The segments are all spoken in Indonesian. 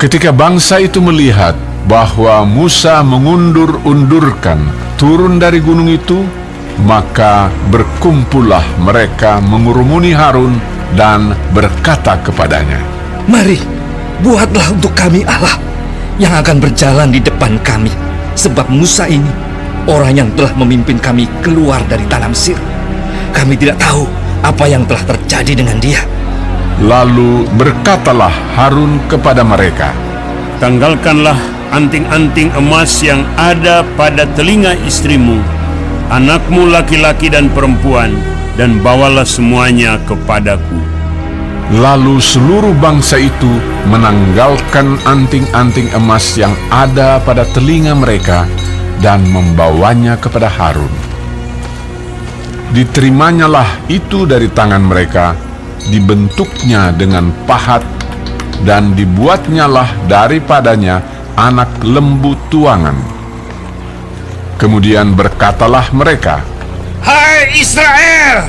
Ketika bangsa itu melihat bahwa Musa mengundur-undurkan turun dari gunung itu, maka berkumpullah mereka mengurumuni Harun dan berkata kepadanya, "Mari, buatlah untuk kami Allah yang akan berjalan di depan kami, sebab Musa ini orang yang telah memimpin kami keluar dari tanah Mesir. Kami tidak tahu apa yang telah terjadi dengan dia." Lalu berkatalah Harun kepada mereka, "Tanggalkanlah anting-anting emas yang ada pada telinga istrimu, anakmu laki-laki dan perempuan, dan bawalah semuanya kepadaku." Lalu seluruh bangsa itu menanggalkan anting-anting emas yang ada pada telinga mereka dan membawanya kepada Harun. Diterimanyalah itu dari tangan mereka, dibentuknya dengan pahat, dan dibuatnyalah daripadanya anak lembu tuangan. Kemudian berkatalah mereka, "Hai Israel,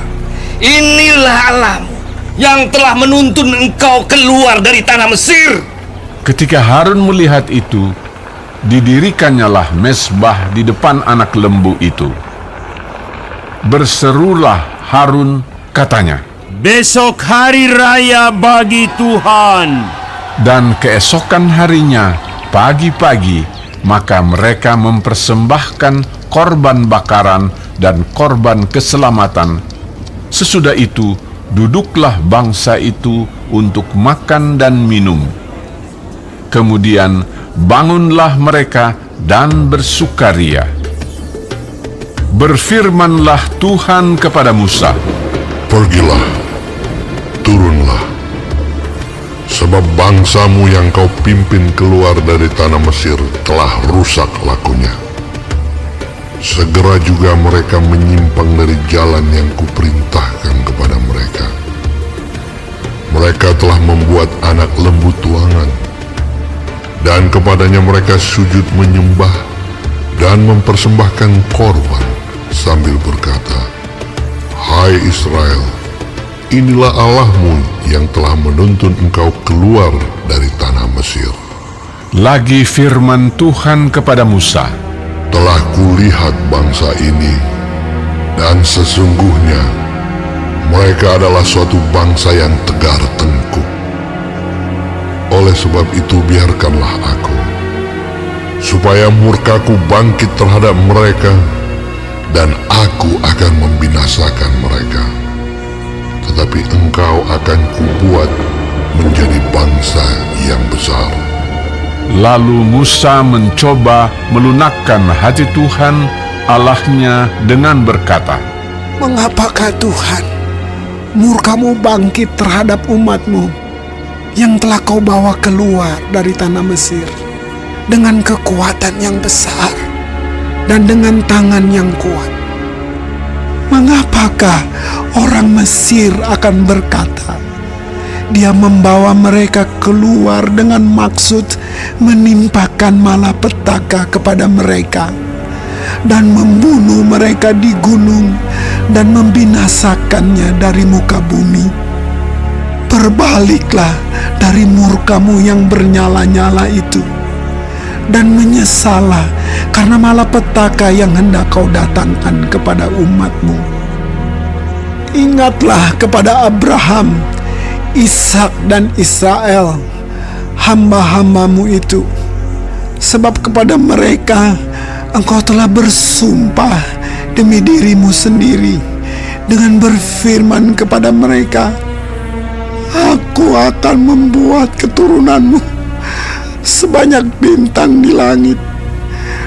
inilah Allahmu yang telah menuntun engkau keluar dari tanah Mesir." Ketika Harun melihat itu, didirikannya mezbah di depan anak lembu itu. Berserulah Harun, katanya, "Besok hari raya bagi Tuhan." dan keesokan harinya, pagi-pagi, maka mereka mempersembahkan korban bakaran dan korban keselamatan. Sesudah itu, duduklah bangsa itu untuk makan dan minum. Kemudian bangunlah mereka dan bersukaria. Berfirmanlah Tuhan kepada Musa, "Pergilah, turunlah, sebab bangsamu yang kau pimpin keluar dari tanah Mesir telah rusak lakunya. Segera juga mereka menyimpang dari jalan yang kuperintahkan kepada mereka. Mereka telah membuat anak lembu tuangan, dan kepadanya mereka sujud menyembah dan mempersembahkan korban sambil berkata, 'Hai Israel, inilah Allahmu yang telah menuntun engkau keluar dari tanah Mesir.' Lagi firman Tuhan kepada Musa, Telah kulihat bangsa ini, dan sesungguhnya mereka adalah suatu bangsa yang tegar tengkuk. Oleh sebab itu biarkanlah aku, supaya murkaku bangkit terhadap mereka, dan aku akan membinasakan mereka. Tetapi engkau akan kubuat menjadi bangsa yang besar." Lalu Musa mencoba melunakkan hati Tuhan Allahnya dengan berkata, "Mengapakah Tuhan murkamu bangkit terhadap umatmu yang telah kau bawa keluar dari tanah Mesir dengan kekuatan yang besar dan dengan tangan yang kuat? Mengapakah orang Mesir akan berkata, 'Dia membawa mereka keluar dengan maksud menimpakan malapetaka kepada mereka dan membunuh mereka di gunung dan membinasakannya dari muka bumi?' Berbaliklah dari murkamu yang bernyala-nyala itu, dan menyesallah karena malapetaka yang hendak kau datangkan kepada umatmu. Ingatlah kepada Abraham, Ishak dan Israel, hamba-hambamu itu, sebab kepada mereka engkau telah bersumpah demi dirimu sendiri dengan berfirman kepada mereka, 'Aku akan membuat keturunanmu sebanyak bintang di langit,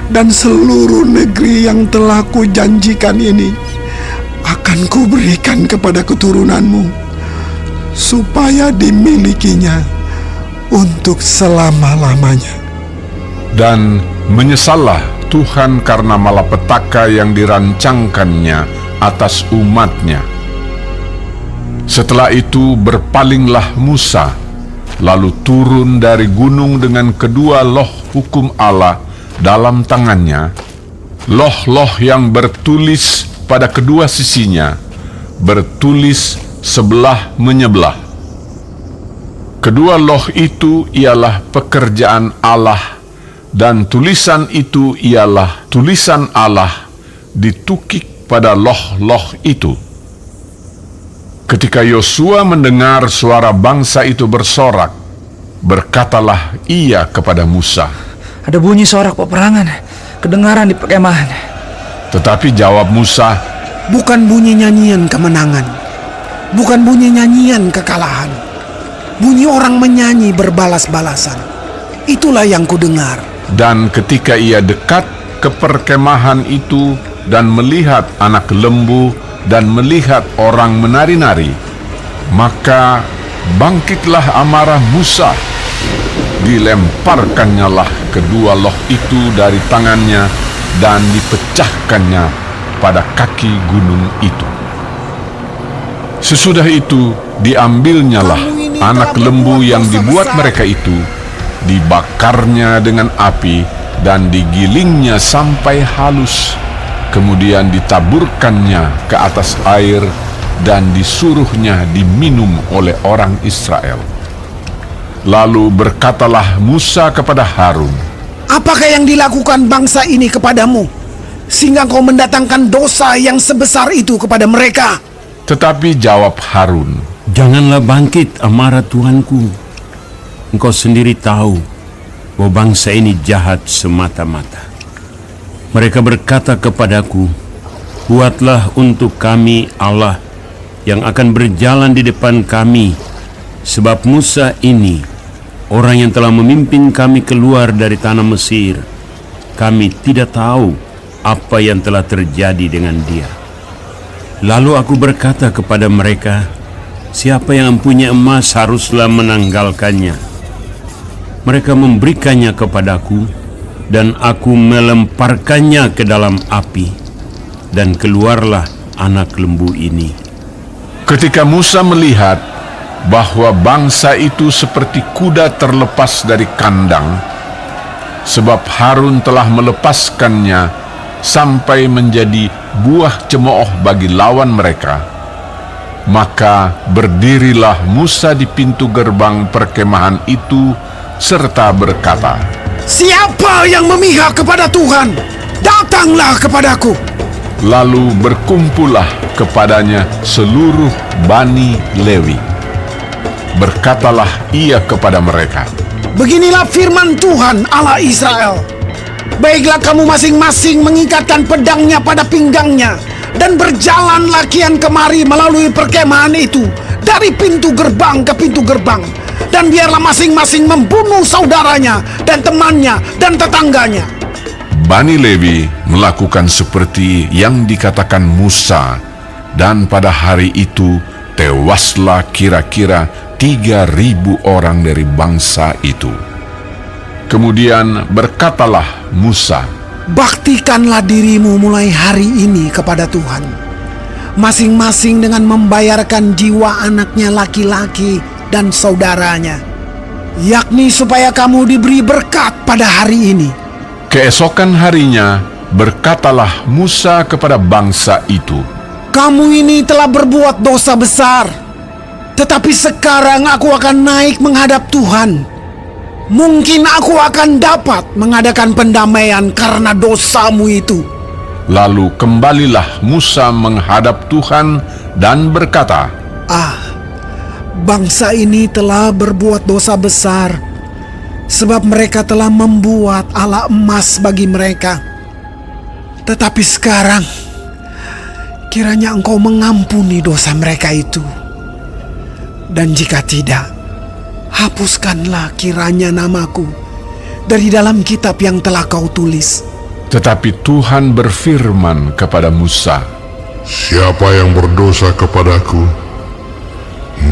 dan seluruh negeri yang telah kujanjikan ini akan kuberikan kepada keturunanmu, supaya dimilikinya untuk selama-lamanya.' Dan menyesallah Tuhan karena malapetaka yang dirancangkannya atas umatnya. Setelah itu berpalinglah Musa, lalu turun dari gunung dengan kedua loh hukum Allah dalam tangannya, loh-loh yang bertulis pada kedua sisinya, bertulis sebelah menyebelah. Kedua loh itu ialah pekerjaan Allah, dan tulisan itu ialah tulisan Allah ditukik pada loh-loh itu. Ketika Yosua mendengar suara bangsa itu bersorak, berkatalah ia kepada Musa. Ada bunyi sorak peperangan kedengaran di perkemahan. Tetapi jawab Musa, Bukan bunyi nyanyian kemenangan, bukan bunyi nyanyian kekalahan. Bunyi orang menyanyi berbalas-balasan. Itulah yang kudengar. dan ketika ia dekat ke perkemahan itu dan melihat anak lembu dan melihat orang menari-nari, maka bangkitlah amarah Musa. Dilemparkannya lah kedua loh itu dari tangannya dan dipecahkannya pada kaki gunung itu. Sesudah itu diambilnyalah anak lembu yang dibuat mereka itu, dibakarnya dengan api dan digilingnya sampai halus, kemudian ditaburkannya ke atas air dan disuruhnya diminum oleh orang Israel. Lalu berkatalah Musa kepada Harun, Apakah yang dilakukan bangsa ini kepadamu, sehingga kau mendatangkan dosa yang sebesar itu kepada mereka? tetapi jawab Harun, Janganlah bangkit amarah Tuanku. Engkau sendiri tahu bahwa bangsa ini jahat semata-mata. Mereka berkata kepadaku, buatlah untuk kami Allah yang akan berjalan di depan kami, sebab Musa ini, orang yang telah memimpin kami keluar dari tanah Mesir, kami tidak tahu apa yang telah terjadi dengan dia. Lalu aku berkata kepada mereka, siapa yang mempunyai emas haruslah menanggalkannya. Mereka memberikannya kepadaku, dan aku melemparkannya ke dalam api, dan keluarlah anak lembu ini. ketika Musa melihat bahwa bangsa itu seperti kuda terlepas dari kandang, sebab Harun telah melepaskannya sampai menjadi buah cemooh bagi lawan mereka, maka berdirilah Musa di pintu gerbang perkemahan itu serta berkata, Siapa yang memihak kepada Tuhan, datanglah kepadaku. lalu berkumpullah kepadanya seluruh Bani Lewi. Berkatalah ia kepada mereka, Beginilah firman Tuhan Allah Israel. Baiklah kamu masing-masing mengikatkan pedangnya pada pinggangnya, dan berjalanlah kian kemari melalui perkemahan itu, dari pintu gerbang ke pintu gerbang. Dan biarlah masing-masing membunuh saudaranya, dan temannya, dan tetangganya. Bani Lewi melakukan seperti yang dikatakan Musa, dan pada hari itu tewaslah kira-kira 3.000 orang dari bangsa itu. Kemudian berkatalah Musa, Baktikanlah dirimu mulai hari ini kepada Tuhan, masing-masing dengan membayarkan jiwa anaknya laki-laki dan saudaranya, yakni supaya kamu diberi berkat pada hari ini. Keesokan harinya berkatalah Musa kepada bangsa itu, Kamu ini telah berbuat dosa besar, tetapi sekarang aku akan naik menghadap Tuhan. Mungkin aku akan dapat mengadakan pendamaian karena dosamu itu. Lalu kembalilah Musa menghadap Tuhan dan berkata, Bangsa ini telah berbuat dosa besar, sebab mereka telah membuat ala emas bagi mereka. Tetapi sekarang, kiranya engkau mengampuni dosa mereka itu. Dan jika tidak, hapuskanlah kiranya namaku dari dalam kitab yang telah kau tulis. Tetapi Tuhan berfirman kepada Musa, Siapa yang berdosa kepadaku,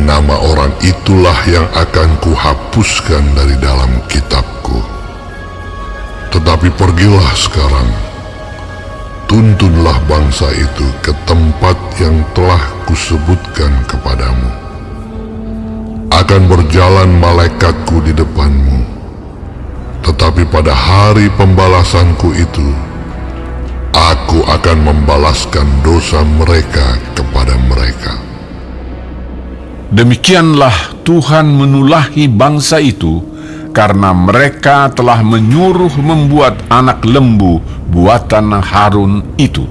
nama orang itulah yang akan kuhapuskan dari dalam kitabku. Tetapi pergilah sekarang, tuntunlah bangsa itu ke tempat yang telah kusebutkan kepadamu. Akan berjalan malaikatku di depanmu, tetapi pada hari pembalasanku itu, aku akan membalaskan dosa mereka kepada mereka. Demikianlah Tuhan menulahi bangsa itu, karena mereka telah menyuruh membuat anak lembu buatan Harun itu.